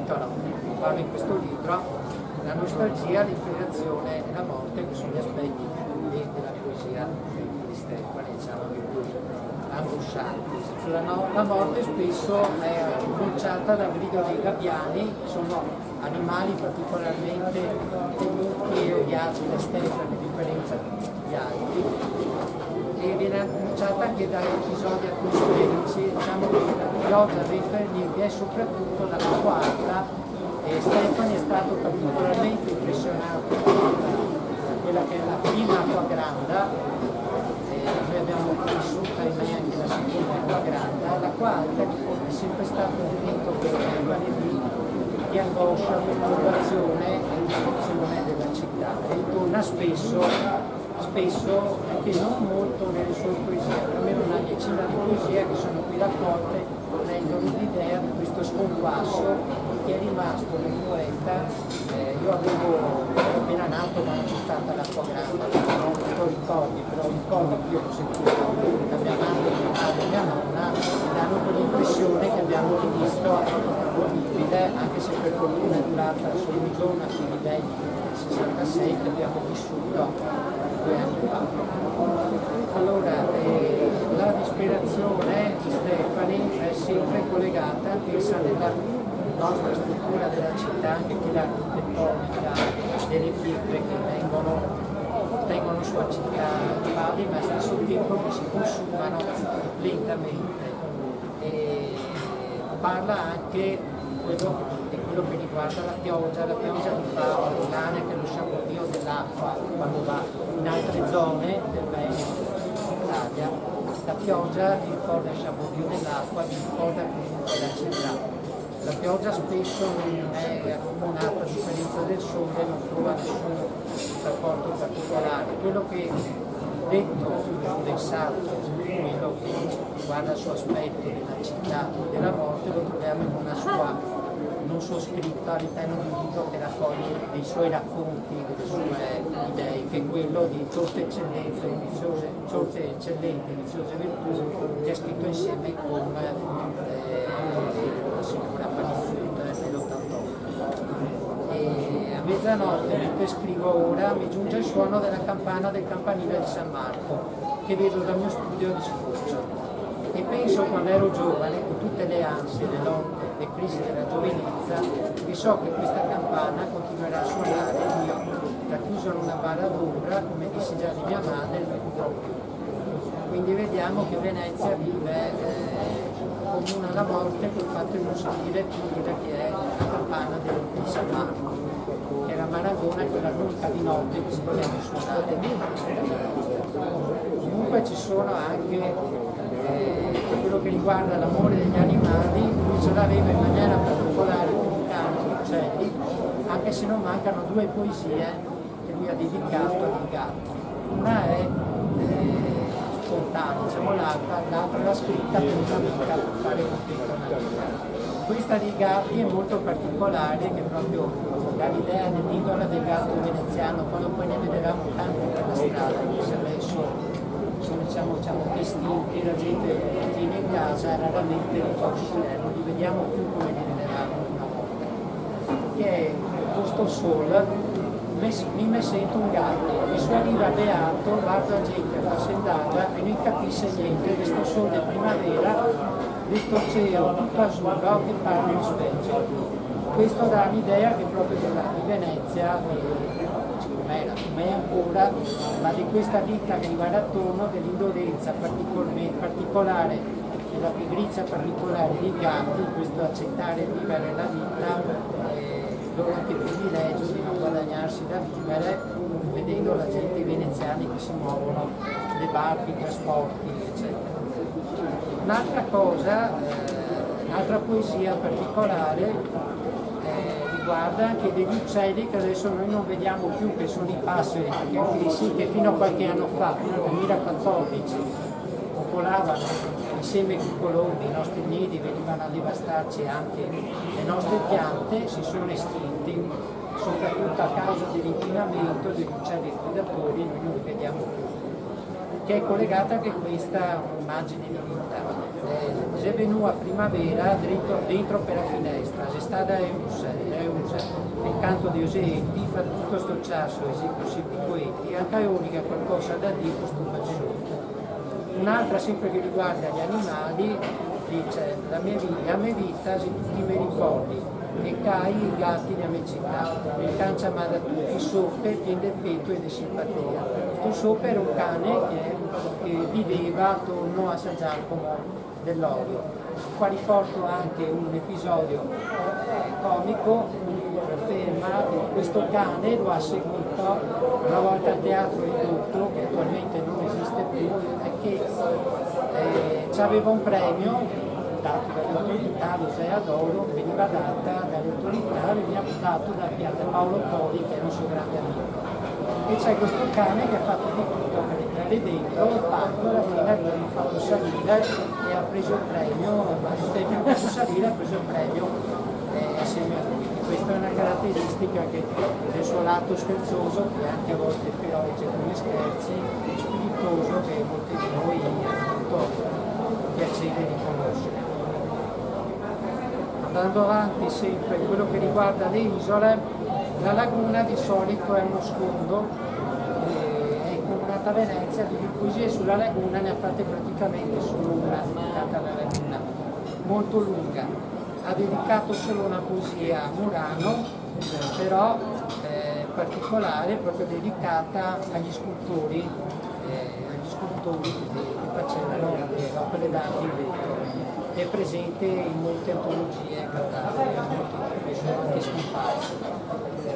intitola, parlo in questo libro, la nostalgia, l'ispirazione e la morte, che sono gli aspetti della poesia di Stefani, diciamo, più angoscianti. La morte spesso è annunciata dal grido dei gabbiani, sono animali particolarmente temuti e odiati da Stefani, a differenza degli altri, e viene annunciata anche da episodi atmosferici. Diciamo che la pioggia, vento e nebbia, e soprattutto dalla quarta, e Stefani è stato particolarmente impressionato da quella che è la prima acqua granda. Noi abbiamo vissuto ahimè anche la seconda acqua granda. La quarta è sempre stato un momento per Stefani di angoscia, perturbazione e distruzione della città, e torna spesso, anche non molto nelle sue poesie, almeno una decina di poesie che sono qui raccolte, rendono l'idea di questo sconquasso che è rimasto nel poeta. Io avevo appena nato quando c'è stata l'acqua grande, non ho ricordi, però ricordo che io ho sentito da mia madre, mia madre e mia nonna, mi danno quell'impressione che abbiamo rivisto orribile, anche se per fortuna è durata solo un giorno a quei livelli del 66 che abbiamo vissuto 2 anni fa. Allora, la disperazione di Stefani è sempre collegata, pensa nella nostra struttura della città, anche quella architettonica, delle pietre che vengono sulla città di Bari, ma allo stesso tempo che si consumano lentamente. E parla anche di quello che riguarda la pioggia di Fava, l'Urania, che è lo sciabodio dell'acqua quando va in altre zone del Veneto, d'Italia. La pioggia vi ricorda il sciabodio dell'acqua, vi ricorda comunque la città. La pioggia spesso non è accomunata, a differenza del sole, non trova nessun rapporto particolare. Quello che detto, condensato, quello che riguarda il suo aspetto della città e della morte, lo troviamo in un suo scritto all'interno di un libro che raccoglie dei suoi racconti, delle sue idee, che è quello di Sorte Eccellenze, Sorte Eccellente, Viziose Virtù, che è scritto insieme con la signora Panizzut nell'88. E a mezzanotte, mentre scrivo ora, mi giunge il suono della campana del campanile di San Marco, che vedo dal mio studio di Scorcio. E penso, quando ero giovane, con tutte le ansie, le lotte, le crisi della giovinezza, e so che questa campana continuerà a suonare io, racchiuso in una bara d'ombra, come dissi già di mia madre, non potrò più. Quindi vediamo che Venezia vive comuna alla morte col fatto di non sentire più quella che è la campana di San Marco, che è la maradona, che era l'unica di notte che si poteva suonare. Comunque ci sono anche per quello che riguarda l'amore degli animali, lui ce l'aveva in maniera particolare per i cani e gli uccelli, anche se non mancano 2 poesie che lui ha dedicato ai gatti. Una è spontanea, diciamo, l'altra l'ha scritta per un'amica, per fare contento un'amica. Questa dei gatti è molto particolare, che proprio dà l'idea dell'idola del gatto veneziano, quando poi ne vedevamo tanti per la strada, invece adesso sono diciamo estinti, la gente li tiene in casa, raramente li fa uscire, non li vediamo più come li vedevamo una volta. Che è posto il sol, mi sento un gatto, mi suoniva beato, guardo la gente faccendata e non capisce niente, questo sole di primavera, questo cielo tutto azzurro che parla in specie. Questo dà l'idea che proprio di Venezia, com'è ancora, ma di questa vita che va attorno, dell'indolenza particolare, della pigrizia particolare dei gatti, questo accettare di vivere la vita, loro anche il privilegio di non guadagnarsi da vivere, vedendo la gente, i veneziani che si muovono, le barche, i trasporti, eccetera. Un'altra cosa, un'altra poesia particolare riguarda anche degli uccelli che adesso noi non vediamo più, che sono i passeri, perché anche sì, che fino a qualche anno fa, fino al 2014, popolavano insieme ai colombi, i nostri nidi, venivano a devastarci anche le nostre piante, si sono estinti, soprattutto a causa dell'inquinamento degli uccelli predatori, noi non li vediamo più. che è collegata anche questa a un'immagine di vita. Se venu a primavera dentro per la finestra, se sta da usa, il canto di Osetti fa tutto questo ciasso, così piccoetti, anche unica qualcosa da dire questo passato. Un'altra sempre che riguarda gli animali, dice la mia vita, se tutti mi ricordi, e cai i gatti nella mia città, il cancia ma da tutti, soppe, pieno del petto e di simpatia. Questo soppe era un cane che viveva attorno a San Giacomo dell'Olio. Qua riporto anche un episodio comico, afferma che questo cane lo ha seguito una volta al teatro ridotto, che attualmente non esiste più, e che aveva un premio dato dalle autorità, l'Osea d'Oro, veniva data dalle autorità, veniva dato da Paolo Poli, che era un suo grande amico. E c'è questo cane che ha fatto di tutto per entrare dentro, e Paolo alla fine l'ha fatto salire e ha preso il premio, ha fatto salire e ha preso il premio assieme a lui. Questa è una caratteristica del suo lato scherzoso, che è anche a volte feroce come scherzi, spiritoso, che molti di noi hanno avuto piacere di conoscere. Andando avanti sempre quello che riguarda le isole, la laguna di solito è uno sfondo, è incomunata a Venezia, di poesie sulla laguna ne ha fatte praticamente solo una dedicata alla laguna, molto lunga. Ha dedicato solo una poesia a Murano, però particolare, proprio dedicata agli scultori che facevano le opere d'arte in vetro. È presente in molte antologie cataloghe, che sono anche scomparse,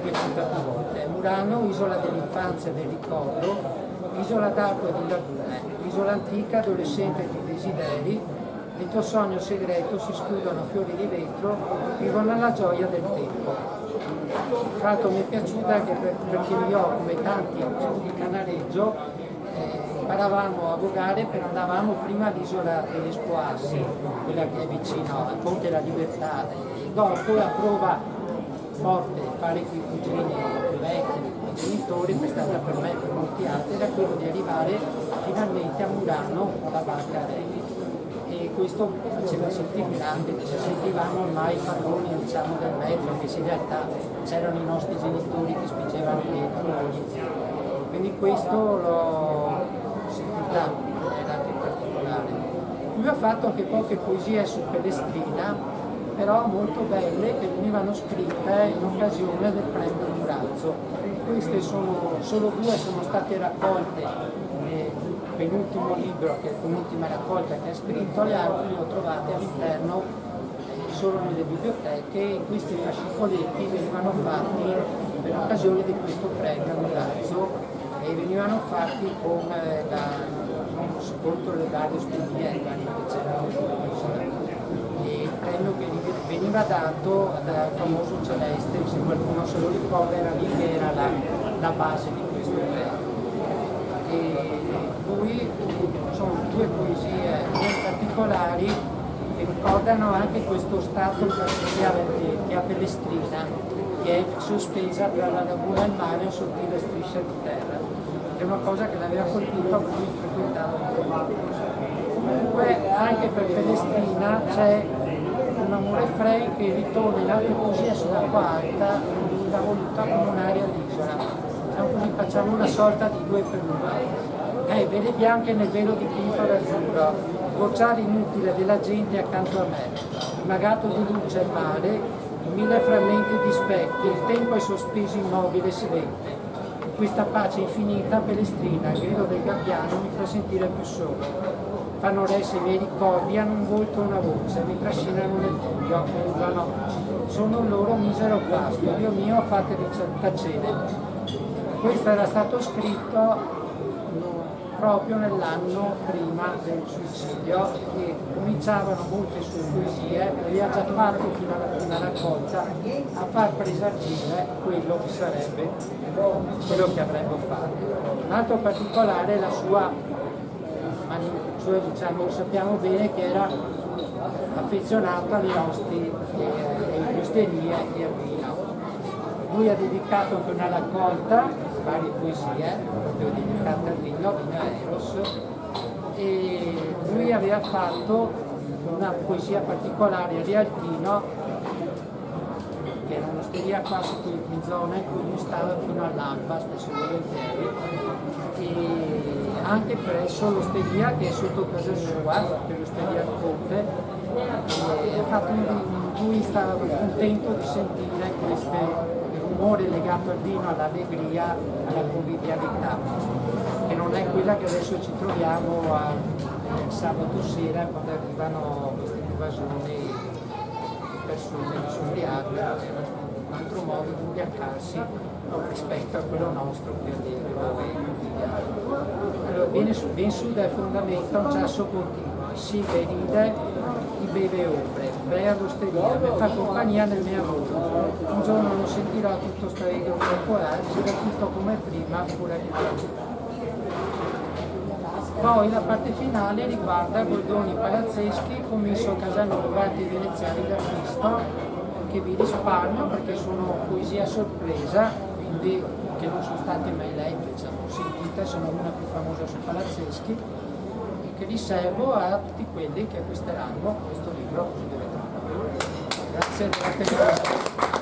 piaciuta più volte. Murano, isola dell'infanzia e del ricordo, isola d'acqua e di lagune, isola antica, adolescente di desideri, il tuo sogno segreto si schiudono fiori di vetro, vivono alla gioia del tempo. Tra l'altro mi è piaciuta anche perché io, come tanti di canareggio, imparavamo a vogare, però andavamo prima all'isola delle Squassi, quella che è vicino al Ponte della Libertà, e dopo la prova forte di fare con i cugini più vecchi, i genitori, che è stata per me e per molti altri, era quello di arrivare finalmente a Murano con la barca a remi. E questo faceva sentire grande, ci sentivamo ormai padroni, diciamo, del mezzo, anche se in realtà c'erano i nostri genitori che spingevano dietro ogni zio. Quindi questo l'ho sentita, era anche particolare. Lui ha fatto anche poche poesie su Pellestrina, però molto belle, che venivano scritte in occasione del premio Durazzo. Queste sono solo due, sono state raccolte nel penultimo libro, che è l'ultima raccolta che ha scritto, le altre le ho trovate all'interno solo nelle biblioteche, e questi fascicoletti venivano fatti per l'occasione di questo premio Durazzo, e venivano fatti con contro le varie studie che c'erano sull'isola. E il premio che veniva dato dal famoso Celeste, se qualcuno se lo ricorda, era lì che era la base di questo premio. E lui sono due poesie ben particolari che ricordano anche questo stato che ha Pellestrina, che è sospesa tra la laguna e il mare, un sottile striscia di terra. È una cosa che l'aveva colpito, per cui frequentava molto. Comunque anche per Pellestrina c'è un amore frei che ritorna in altre poesie sull'acqua alta, l'ha voluta come un'area d'isola. Diciamo così, facciamo una sorta di due per uno. Vele bianche nel velo dipinto d'azzurro, gocciare inutile della gente accanto a me, magato di luce il mare, in mille frammenti di specchi, il tempo è sospeso immobile e silente. Questa pace infinita, Pellestrina, il grido del gabbiano mi fa sentire più solo. Fanno resse i miei ricordi, hanno un volto e una voce, mi trascinano nel buio, urlano. Sono un loro misero guasto, Dio mio, fateli tacere. Questo era stato scritto proprio nell'anno prima del suicidio, e cominciavano molte sue poesie, e le ha già fatto fino alla prima raccolta, a far presagire quello che sarebbe, quello che avrebbe fatto. Un altro particolare è la sua, diciamo, sappiamo bene che era affezionato agli osti, alle osterie e al vino. Lui ha dedicato anche una raccolta varie poesie, proprio dedicate al vino, Vino Eros, e lui aveva fatto una poesia particolare a Rialtino, che era un'osteria qua su cui in zona in cui lui stava fino all'alba, spesso e volentieri, e anche presso l'osteria che è sotto casa sua, che è l'osteria Conte, e ha fatto lui stava contento di sentire il rumore legato al vino, all'allegria, alla convivialità, che non è quella che adesso ci troviamo il sabato sera quando arrivano queste invasioni di persone che sono ubriache, un altro modo di ubriacarsi rispetto a quello nostro più allegro e conviviale. Allora viene su dal fondamento un ciasso continuo, si ride, i beve ombre, bea all'osteria, mi fa compagnia nel mio lavoro. Un giorno non sentirò tutto sto ego corporale, sarà tutto come prima, fuori di te. Poi la parte finale riguarda Goldoni Palazzeschi, commesso Casanova dei veneziani da Cristo, che vi risparmio perché sono poesie a sorpresa, quindi che non sono state mai lette, ci hanno sentite, sono una più famosa su Palazzeschi, e che riservo a tutti quelli che acquisteranno questo libro così direttamente. Grazie della attenzione.